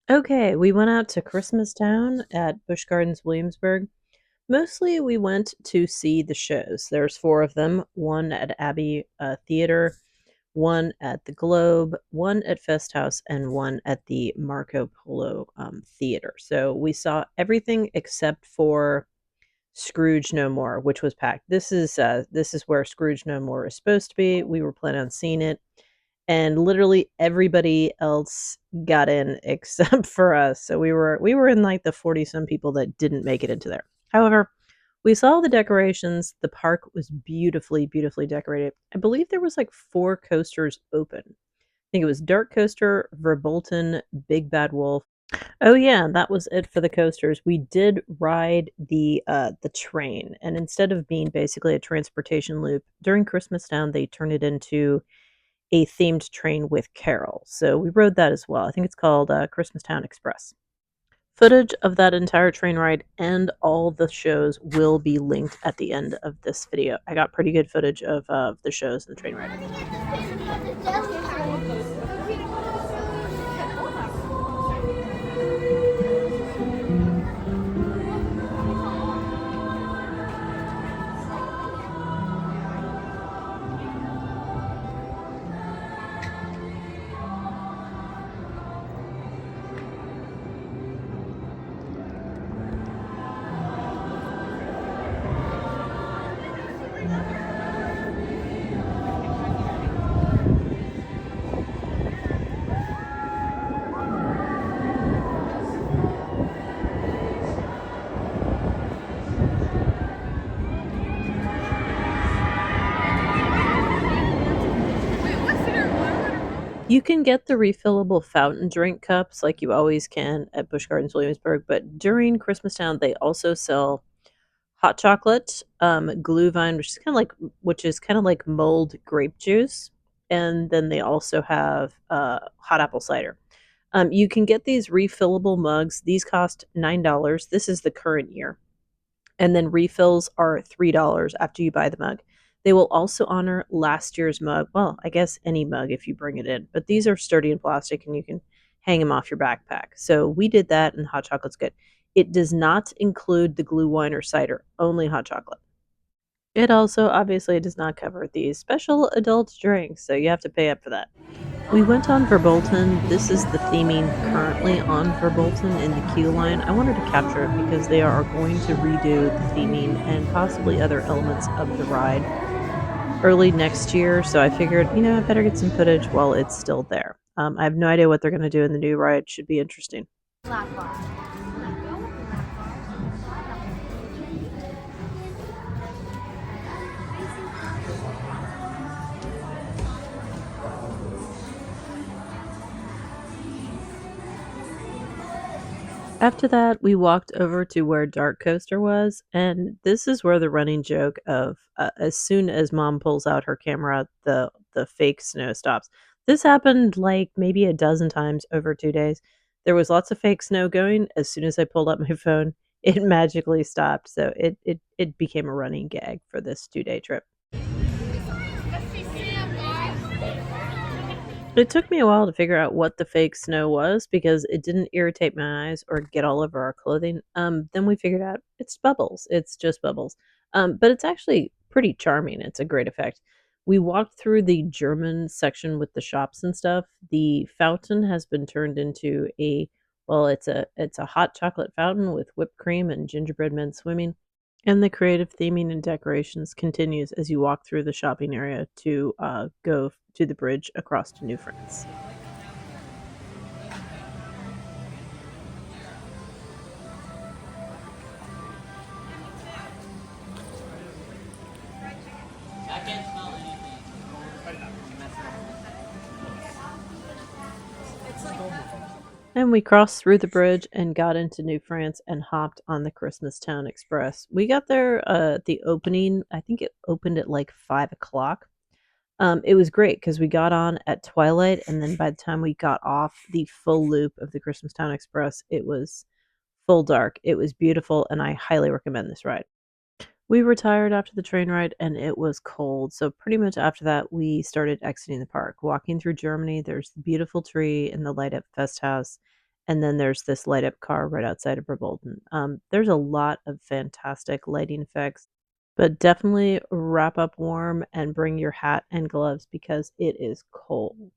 Okay, we went out to Christmastown at Busch Gardens, Williamsburg. Mostly we went to see the shows. There's 4 of them, one at Abbey Theater, one at the Globe, one at Fest House, and one at the Marco Polo Theater. So we saw everything except for Scrooge No More, which was packed. This is where Scrooge No More is supposed to be. We were planning on seeing it, and literally everybody else got in except for us. So we were in like the 40 some people that didn't make it into there. However, we saw the decorations. The park was beautifully, beautifully decorated. I believe there was like 4 coasters open. I think it was Dark Coaster, Verbolten, Big Bad Wolf. Oh yeah, that was it for the coasters. We did ride the train, and instead of being basically a transportation loop during Christmastown, they turned it into a themed train with carols. So we rode that as well. I think it's called Christmastown Express. Footage of that entire train ride and all the shows will be linked at the end of this video. I got pretty good footage of the shows and the train ride. You can get the refillable fountain drink cups like you always can at Busch Gardens Williamsburg, but during Christmastown they also sell hot chocolate, Glühwein, which is kind of like mulled grape juice, and then they also have hot apple cider. You can get these refillable mugs. These cost $9. This is the current year, and then refills are $3 after you buy the mug. They will also honor last year's mug. Well, I guess any mug if you bring it in, but these are sturdy and plastic and you can hang them off your backpack. So we did that, and hot chocolate's good. It does not include the glue wine or cider, only hot chocolate. It also obviously does not cover these special adult drinks, so you have to pay up for that. We went on Verbolten. This is the theming currently on Verbolten in the queue line. I wanted to capture it because they are going to redo the theming and possibly other elements of the ride early next year. So I figured, I better get some footage while it's still there. I have no idea what they're going to do in the new ride. Should be interesting. After that, we walked over to where Dark Coaster was, and this is where the running joke of as soon as mom pulls out her camera, the fake snow stops. This happened like maybe a dozen times over 2 days. There was lots of fake snow going. As soon as I pulled up my phone, it magically stopped. So it became a running gag for this 2 day trip. It took me a while to figure out what the fake snow was because it didn't irritate my eyes or get all over our clothing. Then we figured out it's bubbles. It's just bubbles. But it's actually pretty charming. It's a great effect. We walked through the German section with the shops and stuff. The fountain has been turned into it's a hot chocolate fountain with whipped cream and gingerbread men swimming. And the creative theming and decorations continues as you walk through the shopping area to go to the bridge across to New France. And we crossed through the bridge and got into New France and hopped on the Christmastown Express. We got there at the opening. I think it opened at like 5 o'clock. It was great because we got on at twilight, and then by the time we got off the full loop of the Christmastown Express, it was full dark. It was beautiful, and I highly recommend this ride. We were tired after the train ride and it was cold. So, pretty much after that, we started exiting the park. Walking through Germany, there's the beautiful tree and the light up fest house. and then there's this light up car right outside of Revolton. There's a lot of fantastic lighting effects, but definitely wrap up warm and bring your hat and gloves because it is cold.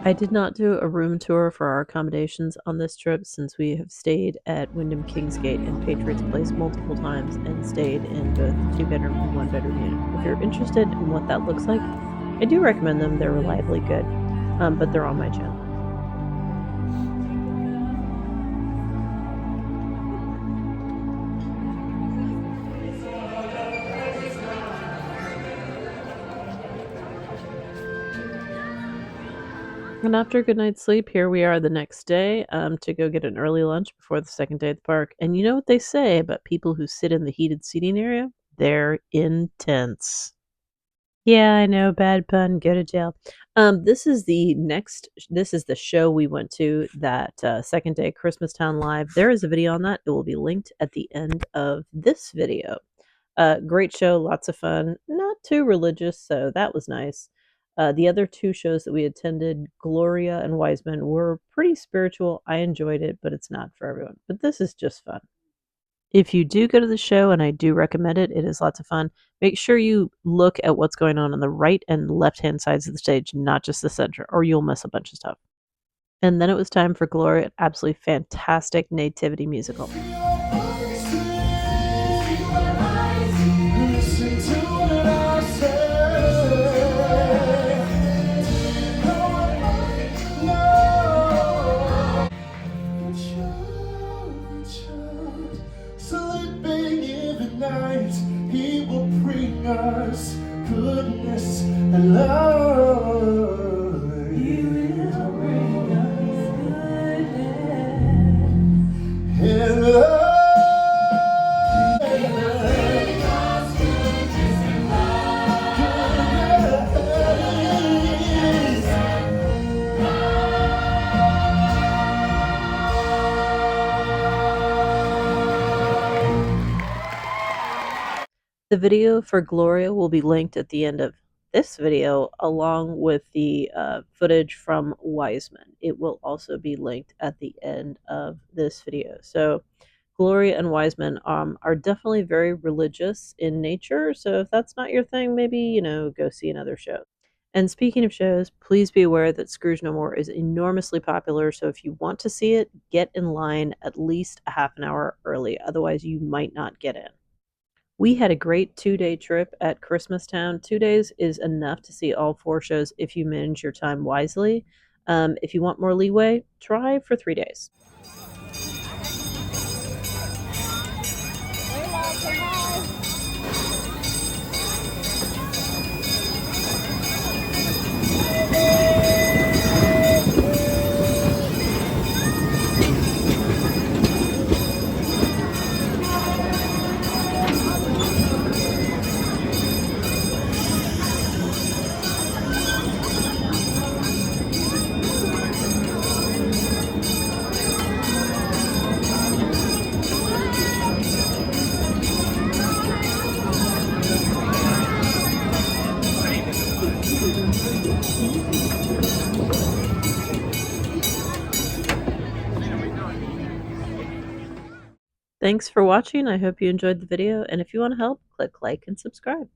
I did not do a room tour for our accommodations on this trip since we have stayed at Wyndham Kingsgate and Patriots Place multiple times and stayed in both 2-bedroom and 1-bedroom units. If you're interested in what that looks like, I do recommend them. They're reliably good, but they're on my channel. And after a good night's sleep, here we are the next day to go get an early lunch before the second day at the park. And you know what they say about people who sit in the heated seating area? They're intense. Yeah, I know, bad pun, go to jail. This is the show we went to that second day, Christmastown Live. There is a video on that. It will be linked at the end of this video. Great show, lots of fun, not too religious, so that was nice. The other two shows that we attended, Gloria and Wisemen, were pretty spiritual. I enjoyed it, but it's not for everyone. But this is just fun. If you do go to the show, and I do recommend it, it is lots of fun. Make sure you look at what's going on the right and left hand sides of the stage, not just the center, or you'll miss a bunch of stuff. And then it was time for Gloria, an absolutely fantastic nativity musical. He will bring us goodness and love. He will bring us goodness and love. The video for Gloria will be linked at the end of this video, along with the footage from Wiseman. It will also be linked at the end of this video. So Gloria and Wiseman are definitely very religious in nature. So if that's not your thing, maybe, go see another show. And speaking of shows, please be aware that Scrooge No More is enormously popular. So if you want to see it, get in line at least a half an hour early. Otherwise, you might not get in. We had a great 2-day trip at Christmastown. 2 days is enough to see all 4 shows if you manage your time wisely. If you want more leeway, try for 3 days. Thanks for watching. I hope you enjoyed the video, and if you want to help, click like and subscribe.